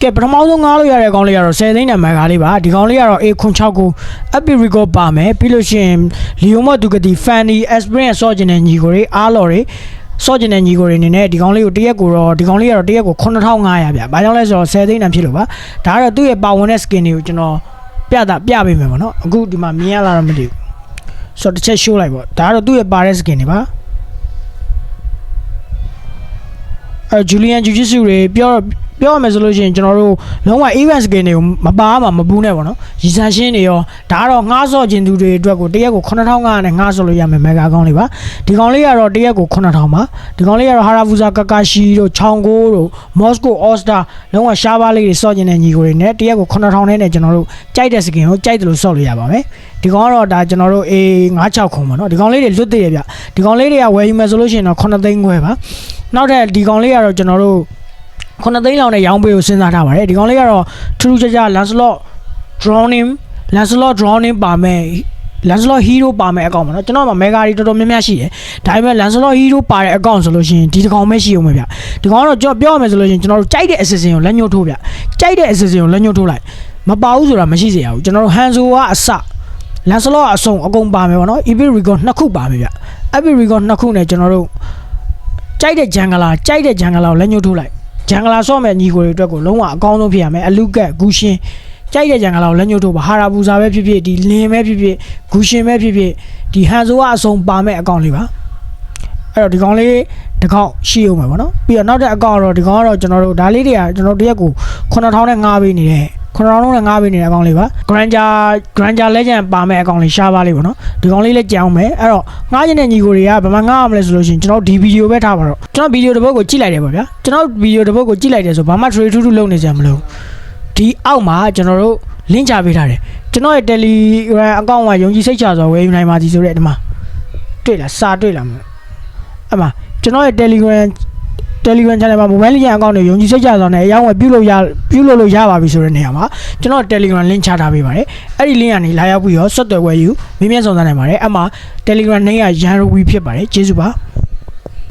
ကဲပထမဆုံးငားလို့ရတဲ့ကောင်လေးကတော့10သိန်းနဲ့မန်ကာလေးပါဒီကောင်လေးကတော့ A969 Epic Record ပါမယ်ပြီးလို့ရှိရင် Leoma Ducati Fanny Experience ဆော့ကျင်တဲ့ညီကိုတွေအားလော်တွေဆော့ကျင်တဲ့ညီကိုတွေအနေနဲ့ဒီကောင်လေးကိုတရက်ကိုတော့ဒီကောင်လေးကတော့တရက်ကို9500ဗျဘာကြောင့်လဲဆိုတော့10သိန်းနဲ့ဖြစ်လို့ပါဒါကတော့သူ့ရဲ့ပါဝင်တဲ့ skin တွေကိုကျွန်တော်ပြပေးမယ်ပေါ့နော်အခုဒီမှာမြင်ရလားတော့မသိဘူးဆိုတော့တစ်ချက် show လိုက်ပေါ့ဒါကတော့သူ့ရဲ့ပါတဲ့ skin တွေပါJulian Jiu-Jitsu တွေပြောရမယ်ဆိုလို့ရှိရင်ကျွန်တော်တို့လုံးဝ event skin တွေကိုမပါမှာမပူးနဲ့ပေါ့နော်ရီဆန်ရှင်းတွေရောဒါကတော့ငှားဆော့ခြင်းသူတွေအတွက်ကိုတရက်ကို9500နဲ့ငှားဆော့လို့ရမယ်မက်ဂါကောင်းလေးပါဒီကောင်လေးကတော့တရက်ကို9000ပါဒီကောင်လေးကတော့ Harafusa Kakashi တို့ချောင်းကိုတို့ Moscow All Star လုံးဝရှားပါလေးတွေဆော့ခြင်းတဲ့ညီကိုတွေနဲ့တရက်ကို9000နဲ့ကျွန်တော်တို့ကြိုက်တဲ့ skin ကိုကြိုက်တယ်လို့ဆော့လို့ရပါမယ်ဒီကောင်ကတော့ဒါကျွန်တော်တို့ A96 ခုံပေါ့နော်ဒီကောင်လေးတွေလွတ်သေးတယ်ဗျဒီကောင်လေးတွေကဝယ်ယူမယ်ဆိုလို့ရှိရင်တော့9သိန်းခွဲပါနောက်ထပ်ဒီကောင်လေးကတော့ကျွန်တော်တို့9သိန်းလောက်နဲ့ရောင်းပေးလို့စဉ်းစားထားပါတယ်ဒီကောင်လေးကတော့ထူးထူးခြားခြား Lancelot Drowning ပါမယ် Lancelot Hero ပါမယ်အကောင့်ပါနော်ကျွန်တော်မှာ Mega တွေတော်တော်များများရှိတယ်ဒါပေမဲ့ Lancelot Hero ပါတဲ့အကောင့်ဆိုလို့ရှိရင်ဒီတစ်ကောင်ပဲရှိအောင်ပဲဗျဒီကောင်ကတော့ပြောရမယ်ဆိုလို့ရှိရင်ကျွန်တော်တို့ကြိုက်တဲ့ assassin ကိုလက်ညှိုးထိုးဗျကြိုက်တဲ့ assassin ကိုလက်ညှိုးထိုးလိုက်မပါဘူးဆိုတာမရှိစေရဘူးကျွန်တော်တို့ Hanzo ကအစ Lancelot အစုံအကုန်ပါမယ်ပေါ့နော် Epic Record 2ခုပါမယ်ဗျ Epic Record 2ခုနဲ့ကျွန်တော်တို့ကြိုက်တဲ့ Jungler ကိုလက်ညှိုးထိုးလိုက်ဂျန်ဂလာဆော့မဲ့ညီကိုတွေအတွက်ကိုလုံးဝအကောင်းဆုံးဖြစ်ရမယ်အလူကက်ဂူရှင်ကြိုက်တဲ့ဂျန်ဂလာကိုလက်ညှိုးထိုးပါဟာရာပူဇာပဲဖြစ်ဖြစ်ဒီလင်းပဲဖြစ်ဖြစ်ဂူရှင်ပဲဖြစ်ဖြစ်ဒီဟန်ဆိုကအစုံပါမဲ့အကောင့်လေးပါအဲ့တော့ဒီကောင်လေးတစ်ခေါက်ရှိအောင်မယ်ပေါ့နော်ပြီးတော့နောက်တဲ့အကောင့်တော့ဒီကောင်ကတော့ကျွန်တော်တို့ဒါလေးတွေကကျွန်တော်တရက်ကို9000နဲ့ငှားပေးနေတယ်9000လုံးနဲ့ငှားပေးနေတဲ့အကောင့်လေးပါ Granger Legend ပါမဲ့အကောင့်လေးရှားပါလေးပေါ့နော်ဒီကောင်လေးလည်းကြောင်းမယ်အဲ့တော့ငှားရတဲ့ညီကိုတွေကဘာမှငှားရမလဲဆိုလို့ရှိရင်ကျွန်တော်ဒီဗီဒီယိုပဲထားပါတော့ကျွန်တော်ဗီဒီယိုတစ်ပုဒ်ကိုကြည့်လိုက်တယ်ပေါ့ဗျာကျွန်တော်ဗီဒီယိုတစ်ပုဒ်ကိုကြည့်လိုက်တယ်ဆိုဘာမှ trade ထူးထူးလုပ်နေကြမလို့ဒီအောက်မှာကျွန်တော်တို့ link ချပေးထားတယ်ကျွန်တော်ရဲ့ Telegram အကောင့်ကယုံကြည်စိတ်ချစွာဝယ်ယူနိုင်ပါသည်ဆိုတဲ့ဒီမှာတွေ့လားစာတွေ့လားအဲ့မှာကျွန်တော်ရဲ့ Telegram channel မှာ mobile legend အကောင့်တွေယုံကြည်စိတ်ချစွာနဲ့အရောင်းဝယ်ပြုလုပ်လို့ရပါပြီဆိုတဲ့နေရာမှာကျွန်တော် Telegram link ချထားပေးပါတယ်အဲ့ဒီ link ကနေလာရောက်ပြီးတော့ဆက်သွယ်ဝယ်ယူမြင်မြန်ဆောင်စမ်းနိုင်ပါတယ်အဲ့မှာ Telegram နဲ့ရန်ရူဝီဖြစ်ပါတယ်ကျေးဇူးပါ